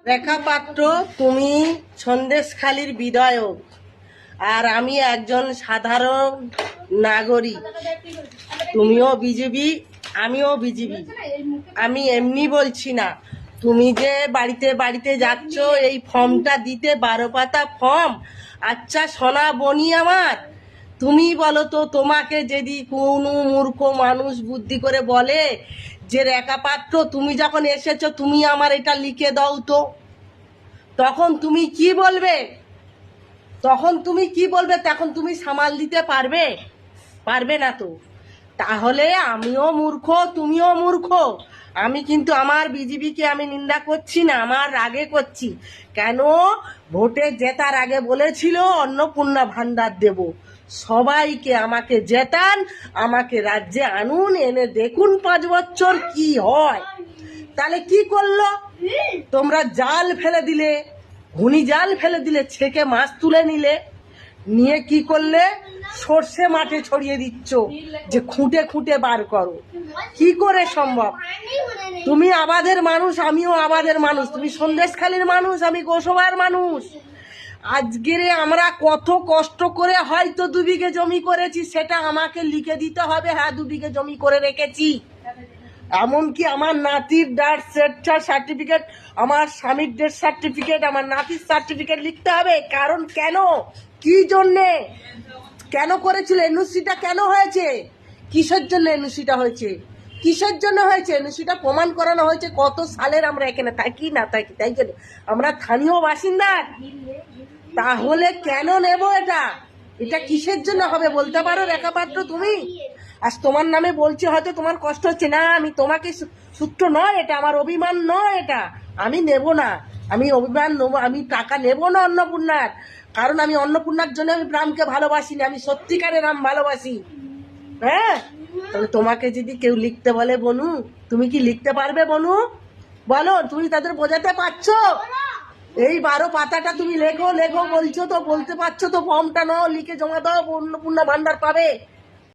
রেখা পাত্র, তুমি সন্দেশখালীর বিধায়ক আর আমি একজন সাধারণ নাগরিক। তুমিও বিজেপি, আমিও বিজেপি। আমি এমনি বলছি না, তুমি যে বাড়িতে বাড়িতে যাচ্ছ এই ফর্মটা দিতে, 12 পাতা ফর্ম। আচ্ছা সোনা বনি আমার, তুমি বলো তো, তোমাকে যদি কোনো মূর্খ মানুষ বুদ্ধি করে বলে যে রেখা পাত্র তুমি যখন এসেছো তুমি আমার এটা লিখে দাও তো, তখন তুমি কি বলবে? তখন তুমি কি বলবে? তখন তুমি সামাল দিতে পারবে? পারবে না তো। তাহলে আমিও মূর্খ, তুমিও মূর্খ। আমি কিন্তু আমার বিজেপিকে আমি নিন্দা করছি না, আমার রাগে করছি। কেন? ভোটে জেতার আগে বলেছিল অন্নপূর্ণা ভান্ডার দেব, সবাইকে আমাকে জেতান, আমাকে রাজ্যে আনুন, এনে দেখুন 5 বছর কি হয়। তাহলে কি করলো? তোমরা জাল ফেলে দিলে, ঘুনি জাল ফেলে দিলে, ছেকে মাছ তুলে নিলে, নিয়ে কি করলে? সর্ষে মাঠে ছড়িয়ে দিচ্ছ যে খুঁটে খুঁটে বার করো। কি করে সম্ভব? তুমি আমাদের মানুষ, আমিও আমাদের মানুষ। তুমি সন্দেশখালীর মানুষ, আমি গোসবার মানুষ। আজকের আমরা কত কষ্ট করে হয়তো 2 বিঘে জমি করেছি, সেটা আমাকে লিখে দিতে হবে, হ্যাঁ 2 বিঘে জমি করে রেখেছি। এমনকি আমার নাতির ডেথ সার্টিফিকেট, আমার স্বামীর ডেথ সার্টিফিকেট, আমার নাতির সার্টিফিকেট লিখতে হবে। কারণ কেন? কি জন্যে? কেন করেছিল? এনওসিটা কেন হয়েছে? কিসের জন্য এনওসিটা হয়েছে? কিসের জন্য হয়েছে? এনওসিটা প্রমাণ করানো হয়েছে কত সালের আমরা এখানে থাকি না থাকি, তাই জন্য আমরা স্থানীয় বাসিন্দা। তাহলে কেন নেব এটা? এটা কিসের জন্য হবে বলতে পারো রেখা পাত্র তুমি? আজ তোমার নামে বলছি, হয়তো তোমার কষ্ট হচ্ছে না, আমি তোমাকে সূত্র নয়, এটা আমার অভিমান নয়, এটা আমি নেব না। আমি অভিমান নেবো, আমি টাকা নেব না অন্নপূর্ণার। কারণ আমি অন্নপূর্ণার জন্য আমি রামকে ভালোবাসি না, আমি সত্যিকারের রাম ভালোবাসি। হ্যাঁ, তাহলে তোমাকে যদি কেউ লিখতে বলে বনু, তুমি কি লিখতে পারবে বনু? বলো, তুমি তাদের বোঝাতে পারছো? এই 12 পাতাটা তুমি লেখো লেখো বলছো তো, বলতে পারছো তো? ফর্মটা নাও, লিখে জমা দাও, অন্নপূর্ণা ভান্ডার পাবে।